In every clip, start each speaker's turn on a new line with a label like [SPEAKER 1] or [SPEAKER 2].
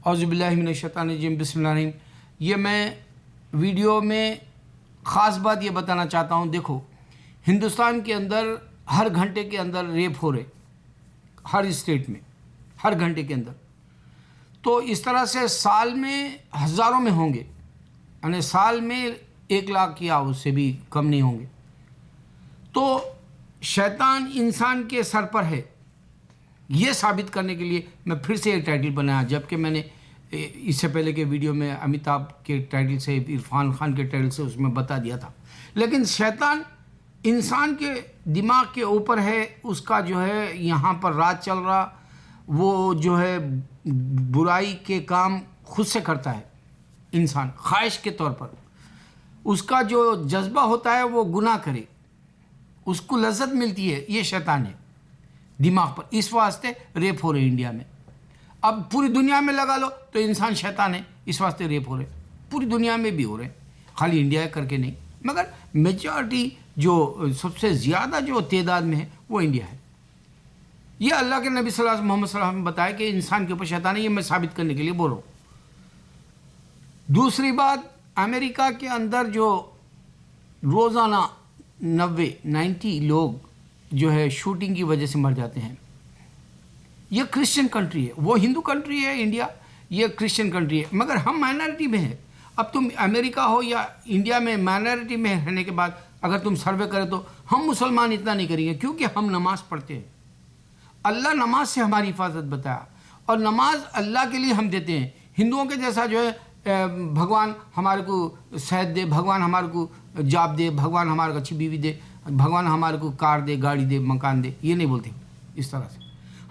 [SPEAKER 1] اعوذ باللہ من الشیطان الرجیم، بسم اللہ الرحمن الرحیم۔ یہ میں ویڈیو میں خاص بات یہ بتانا چاہتا ہوں، دیکھو ہندوستان کے اندر ہر گھنٹے کے اندر ریپ ہو رہے، ہر اسٹیٹ میں ہر گھنٹے کے اندر، تو اس طرح سے سال میں ہزاروں میں ہوں گے، یعنی سال میں 1 لاکھ یا اس سے بھی کم نہیں ہوں گے۔ تو شیطان انسان کے سر پر ہے، یہ ثابت کرنے کے لیے میں پھر سے یہ ٹائٹل بنایا، جبکہ میں نے اس سے پہلے کے ویڈیو میں امیتابھ کے ٹائٹل سے، عرفان خان کے ٹائٹل سے اس میں بتا دیا تھا۔ لیکن شیطان انسان کے دماغ کے اوپر ہے، اس کا جو ہے یہاں پر راج چل رہا، وہ جو ہے برائی کے کام خود سے کرتا ہے انسان، خواہش کے طور پر اس کا جو جذبہ ہوتا ہے وہ گناہ کرے، اس کو لذت ملتی ہے، یہ شیطان ہے دماغ پر۔ اس واسطے ریپ ہو رہے انڈیا میں، اب پوری دنیا میں لگا لو تو انسان شیطان ہے، اس واسطے ریپ ہو رہے، پوری دنیا میں بھی ہو رہے، خالی انڈیا کر کے نہیں، مگر میجارٹی جو سب سے زیادہ جو تعداد میں ہے وہ انڈیا ہے۔ یہ اللہ کے نبی صلی اللہ علیہ وسلم محمد صلی اللہ علیہ وسلم نے بتایا کہ انسان کے اوپر شیطان ہے، یہ میں ثابت کرنے کے لیے بول رہا ہوں۔ دوسری بات، امریکہ کے اندر جو روزانہ 90 لوگ جو ہے شوٹنگ کی وجہ سے مر جاتے ہیں، یہ کرسچن کنٹری ہے، وہ ہندو کنٹری ہے انڈیا، یہ کرسچن کنٹری ہے، مگر ہم مائنارٹی میں ہیں۔ اب تم امریکہ ہو یا انڈیا میں مائنارٹی میں رہنے کے بعد اگر تم سروے کرے تو ہم مسلمان اتنا نہیں کریں گے، کیونکہ ہم نماز پڑھتے ہیں، اللہ نماز سے ہماری حفاظت بتایا، اور نماز اللہ کے لیے ہم دیتے ہیں۔ ہندوؤں کے جیسا جو ہے بھگوان ہمارے کو صحت دے، بھگوان ہمارے کو جاب دے، بھگوان ہمارے کو اچھی بیوی دے، بھگوان ہمارے کو کار دے، گاڑی دے، مکان دے، یہ نہیں بولتے اس طرح سے۔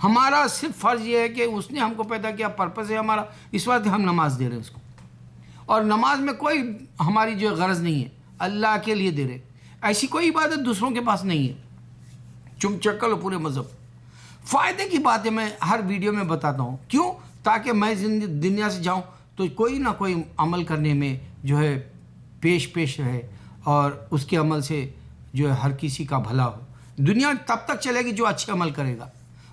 [SPEAKER 1] ہمارا صرف فرض یہ ہے کہ اس نے ہم کو پیدا کیا، پرپس ہے ہمارا، اس وقت ہم نماز دے رہے ہیں اس کو، اور نماز میں کوئی ہماری جو غرض نہیں ہے، اللہ کے لیے دے رہے، ایسی کوئی عبادت دوسروں کے پاس نہیں ہے، چم چکل پورے مذہب۔ فائدے کی باتیں میں ہر ویڈیو میں بتاتا ہوں، کیوں؟ تاکہ میں دنیا سے جاؤں تو کوئی نہ کوئی عمل کرنے میں جو ہے پیش رہے، اور اس کے عمل سے جو ہے ہر کسی کا بھلا ہو۔ دنیا تب تک چلے گی جو اچھے عمل کرے گا،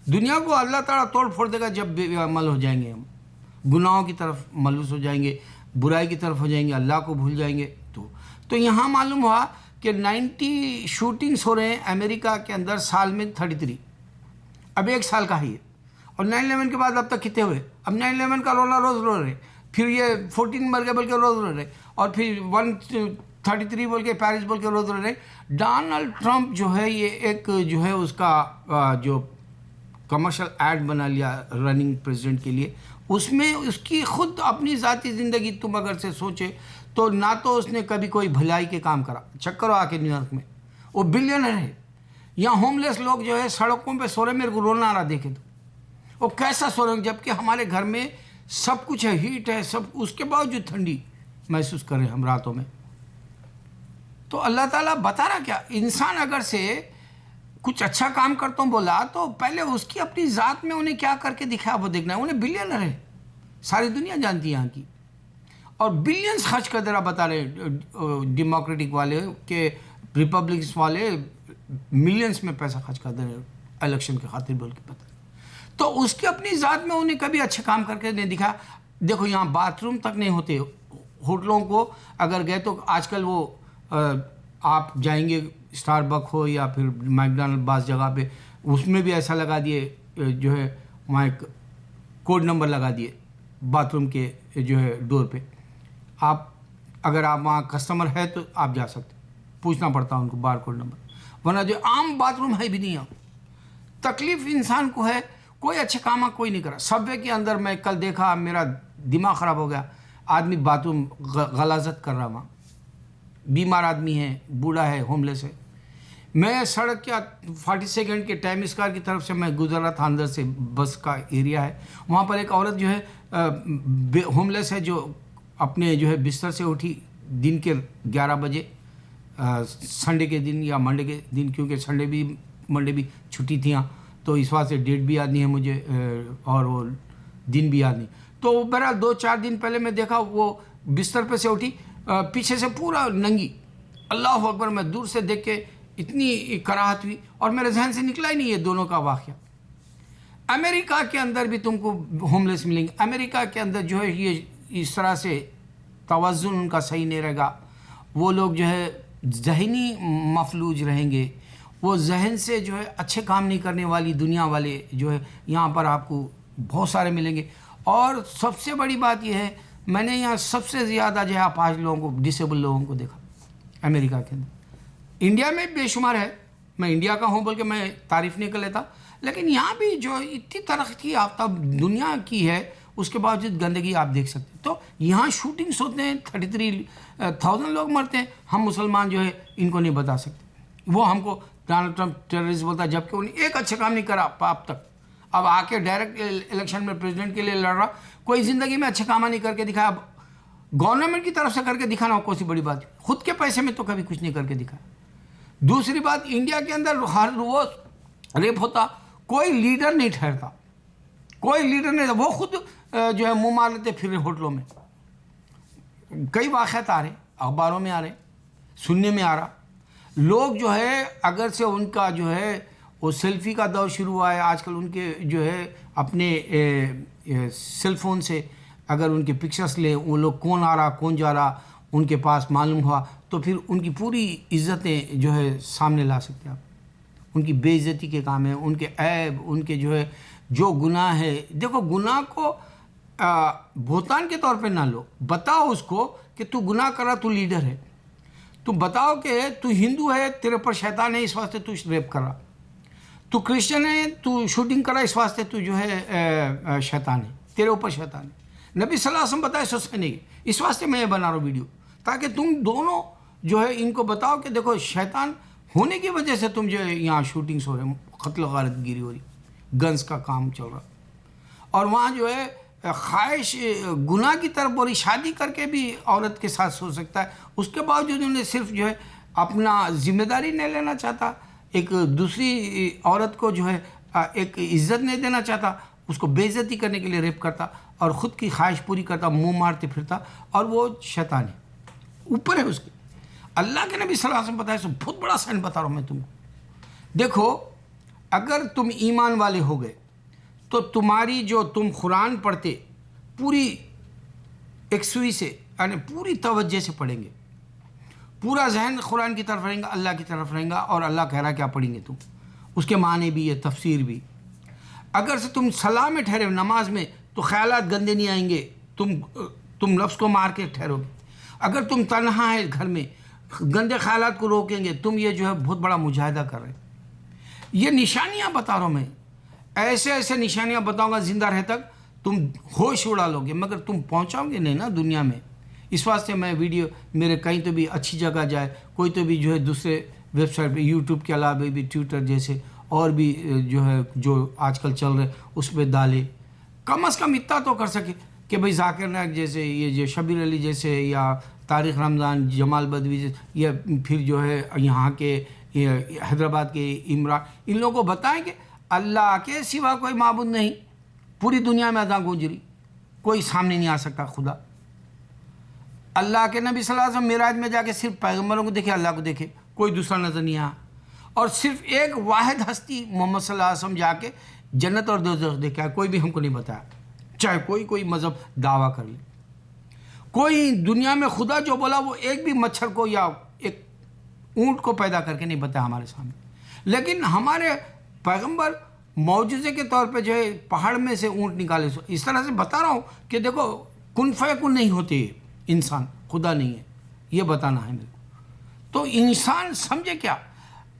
[SPEAKER 1] دنیا کو اللہ تعالیٰ توڑ پھوڑ دے گا جب بے عمل ہو جائیں گے، ہم گناہوں کی طرف ملوث ہو جائیں گے، برائی کی طرف ہو جائیں گے، اللہ کو بھول جائیں گے۔ تو یہاں معلوم ہوا کہ 90 شوٹنگز ہو رہے ہیں امریکہ کے اندر سال میں 33، اب 1 سال کا ہی ہے، اور 9/11 کے بعد اب تک کتنے ہوئے؟ اب 9/11 کا رونا روز رو رہے، پھر یہ 14 مر گئے بول کے روز رو رہے، اور پھر 133 بول کے پیرس بول کے روز رو رہے۔ ڈونلڈ ٹرمپ جو ہے یہ ایک جو ہے اس کا جو کمرشل ایڈ بنا لیا رننگ پریزیڈنٹ کے لیے، اس میں اس کی خود اپنی ذاتی زندگی تم اگر سے سوچے تو نہ تو اس نے کبھی کوئی بھلائی کے کام کرا، چکر آ کے نیو یارک میں وہ بلینر ہے، یہاں ہوم لیس لوگ جو ہے سڑکوں پہ سو رہے، میرے کو رونا آ رہا دیکھے تو وہ کیسا سو رہے، جبکہ ہمارے گھر میں سب کچھ ہے، ہیٹ ہے، سب، اس کے باوجود ٹھنڈی محسوس کر رہے ہم راتوں میں۔ تو اللہ تعالیٰ بتا رہا کیا، انسان اگر سے کچھ اچھا کام کرتا ہوں بولا تو پہلے اس کی اپنی ذات میں انہیں کیا کر کے دکھایا وہ دیکھنا ہے۔ انہیں بلینر ہے، ساری دنیا جانتی ہے یہاں کی، اور بلینز خرچ کر دے رہا، بتا رہے ڈیموکریٹک والے کہ ریپبلکس والے ملینز میں پیسہ خرچ کر دے رہے الیکشن کے خاطر بول کے پتہ، تو اس کی اپنی ذات میں انہیں کبھی اچھے کام کر کے نہیں دکھا۔ دیکھو یہاں باتھ روم تک نہیں ہوتے، ہوٹلوں کو اگر گئے تو آج کل وہ آپ جائیں گے اسٹار بک ہو یا پھر میکڈونلڈ، بعض جگہ پہ اس میں بھی ایسا لگا دیے جو ہے وہاں ایک کوڈ نمبر لگا دیے باتھ روم کے جو ہے ڈور پہ، آپ اگر آپ وہاں کسٹمر ہے تو آپ جا سکتے، پوچھنا پڑتا ان کو بار کوڈ نمبر، ورنہ جو عام باتھ روم ہے بھی نہیں ہے۔ تکلیف انسان کو ہے، کوئی اچھے کام کوئی نہیں کرا۔ سب وے کے اندر میں کل دیکھا، میرا دماغ خراب ہو گیا، آدمی باتھ روم غلاظت کر رہا، وہاں بیمار آدمی ہے، بوڑھا ہے، ہوم لیس ہے۔ میں سڑک کے 40 سیکنڈ کے ٹائم اسکوائر کی طرف سے میں گزر رہا تھا، اندر سے بس کا ایریا ہے، وہاں پر ایک عورت جو ہے ہوم لیس ہے، جو اپنے جو ہے بستر سے اٹھی دن کے 11 بجے، سنڈے کے دن یا منڈے کے دن، کیونکہ سنڈے بھی منڈے بھی چھٹی تھیں تو اس واسطے ڈیٹ بھی یاد نہیں ہے مجھے، اور وہ دن بھی یاد نہیں، تو بہرحال 2-4 دن پہلے میں دیکھا وہ بستر پہ سے اٹھی، پیچھے سے پورا ننگی، اللہ اکبر، میں دور سے دیکھ کے اتنی کراہت ہوئی، اور میرے ذہن سے نکلا ہی نہیں یہ دونوں کا واقعہ۔ امریکہ کے اندر بھی تم کو ہوم لیس ملیں گے. امریکہ کے اندر جو ہے یہ اس طرح سے توازن ان کا صحیح نہیں رہے گا. وہ لوگ جو ہے ذہنی مفلوج رہیں گے. وہ ذہن سے جو ہے اچھے کام نہیں کرنے والی دنیا والے جو ہے یہاں پر آپ کو بہت سارے ملیں گے. اور سب سے بڑی بات یہ ہے میں نے یہاں سب سے زیادہ جو ہے اپاہج لوگوں کو ڈسیبل لوگوں کو دیکھا امریکہ کے اندر. انڈیا میں بے شمار ہے, میں انڈیا کا ہوں بول کے میں تعریف نہیں کر لیتا, لیکن یہاں بھی جو اتنی ترقی یافتہ دنیا کی ہے اس کے باوجود گندگی آپ دیکھ سکتے ہیں. تو یہاں شوٹنگس ہوتے ہیں 33,000 لوگ مرتے ہیں. ہم مسلمان جو ہے ان کو نہیں بتا سکتے. وہ ہم کو ڈونلڈ ٹرمپ ٹیررسٹ بولتا ہے جبکہ انہیں ایک اچھا کام نہیں کرا اب تک. اب آ کے ڈائریکٹ الیکشن میں پریزیڈنٹ کے لیے لڑ رہا, کوئی زندگی میں اچھا کام نہیں کر کے دکھایا. اب گورنمنٹ کی طرف سے کر کے دکھانا کوئی سی بڑی بات ہے, خود کے پیسے میں تو کبھی کچھ نہیں کر کے دکھایا. دوسری بات, انڈیا کے اندر ہر روز ریپ ہوتا, کوئی لیڈر نہیں ٹھہرتا, کوئی لیڈر نہیں. وہ خود جو ہے منہ مار لیتے پھر ہوٹلوں میں. کئی واقعات آ رہے, اخباروں میں آ رہے, سننے میں آ رہا. لوگ جو ہے اگر سے ان کا جو ہے وہ سیلفی کا دور شروع ہوا ہے آج کل, ان کے جو ہے اپنے سیل فون سے اگر ان کے پکچرس لیں, وہ لوگ کون آ رہا کون جا رہا ان کے پاس معلوم ہوا تو پھر ان کی پوری عزتیں جو ہے سامنے لا سکتے آپ. ان کی بے عزتی کے کام ہیں, ان کے عیب, ان کے جو ہے جو گناہ ہے. دیکھو گناہ کو بہتان کے طور پہ نہ لو, بتاؤ اس کو کہ تو گناہ کر رہا, تو لیڈر ہے. تم بتاؤ کہ تو ہندو ہے تیرے اوپر شیطان ہے اس واسطے تو ریپ کر رہا, تو کرسچن ہے تو شوٹنگ کر رہا اس واسطے تو جو ہے شیطان ہے, تیرے اوپر شیطان ہے. نبی صلی اللہ علیہ وسلم بتائے سوچے نہیں, اس واسطے میں یہ بنا رہا ہوں ویڈیو تاکہ تم دونوں جو ہے ان کو بتاؤ کہ دیکھو شیطان ہونے کی وجہ سے تم جو ہے یہاں شوٹنگس ہو رہے ہیں, قتل و غارت گیری ہو رہی, گنز کا کام چل رہا, اور وہاں جو ہے خواہش گناہ کی طرف بولی. شادی کر کے بھی عورت کے ساتھ سو سکتا ہے, اس کے باوجود انہیں صرف جو ہے اپنا ذمہ داری نہیں لینا چاہتا, ایک دوسری عورت کو جو ہے ایک عزت نہیں دینا چاہتا, اس کو بے عزتی کرنے کے لیے ریپ کرتا اور خود کی خواہش پوری کرتا, منہ مارتے پھرتا, اور وہ شیطان ہے, اوپر ہے اس کے. اللہ کے نبی صلی اللہ علیہ وسلم بتایا, بہت بڑا سائن بتا رہا ہوں میں تم کو. دیکھو اگر تم ایمان والے ہو گئے تو تمہاری جو تم قرآن پڑھتے پوری یکسوئی سے یعنی پوری توجہ سے پڑھیں گے, پورا ذہن قرآن کی طرف رہیں گا, اللہ کی طرف رہیں گا, اور اللہ کہہ رہا کیا پڑھیں گے تم, اس کے معنی بھی ہے, تفسیر بھی. اگر سے تم صلاح میں ٹھہرے نماز میں تو خیالات گندے نہیں آئیں گے, تم لفظ کو مار کے ٹھہرو گے. اگر تم تنہا ہے گھر میں گندے خیالات کو روکیں گے, تم یہ جو ہے بہت بڑا مجاہدہ کر رہے. یہ نشانیاں بتا رہا ہوں میں, ایسے ایسے نشانیاں بتاؤں گا زندہ رہ تک تم ہوش اڑا لو گے, مگر تم پہنچاؤ گے نہیں نا دنیا میں. اس واسطے میں ویڈیو میرے کہیں تو بھی اچھی جگہ جائے, کوئی تو بھی جو ہے دوسرے ویب سائٹ پہ, یوٹیوب کے علاوہ بھی ٹویٹر جیسے اور بھی جو ہے جو آج کل چل رہے اس پہ ڈالے, کم از کم اتنا تو کر سکے کہ بھئی ذاکر نائک جیسے, یہ جو شبیر علی جیسے, یا طارق رمضان, جمال بدوی جیسے, یا پھر جو ہے یہاں کے حیدرآباد کے عمران, ان لوگوں کو بتائیں کہ اللہ کے سوا کوئی معبود نہیں. پوری دنیا میں اذان گونج رہی, کوئی سامنے نہیں آ سکتا خدا. اللہ کے نبی صلی اللہ علیہ وسلم معراج میں جا کے صرف پیغمبروں کو دیکھے, اللہ کو دیکھے, کوئی دوسرا نظر نہیں آیا. اور صرف ایک واحد ہستی محمد صلی اللہ علیہ وسلم جا کے جنت اور دوزخ دیکھا, کوئی بھی ہم کو نہیں بتایا, چاہے کوئی مذہب دعویٰ کر لے. کوئی دنیا میں خدا جو بولا وہ ایک بھی مچھر کو یا ایک اونٹ کو پیدا کر کے نہیں بتایا ہمارے سامنے. لیکن ہمارے پیغمبر معجزے کے طور پہ جو ہے پہاڑ میں سے اونٹ نکالے. اس طرح سے بتا رہا ہوں کہ دیکھو کن فیکن نہیں ہوتے, انسان خدا نہیں ہے, یہ بتانا ہے میرے کو. تو انسان سمجھے کیا,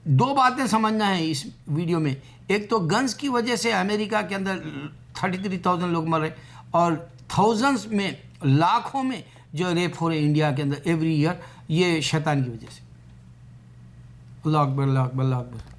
[SPEAKER 1] دو باتیں سمجھنا ہے اس ویڈیو میں. ایک تو گنز کی وجہ سے امریکہ کے اندر 33,000 لوگ مر رہے, اور تھاؤزنڈز میں لاکھوں میں جو ریپ ہو رہے انڈیا کے اندر ایوری ایئر, یہ شیطان کی وجہ سے. اللہ اکبر, اللہ اکبر, اللہ اکبر.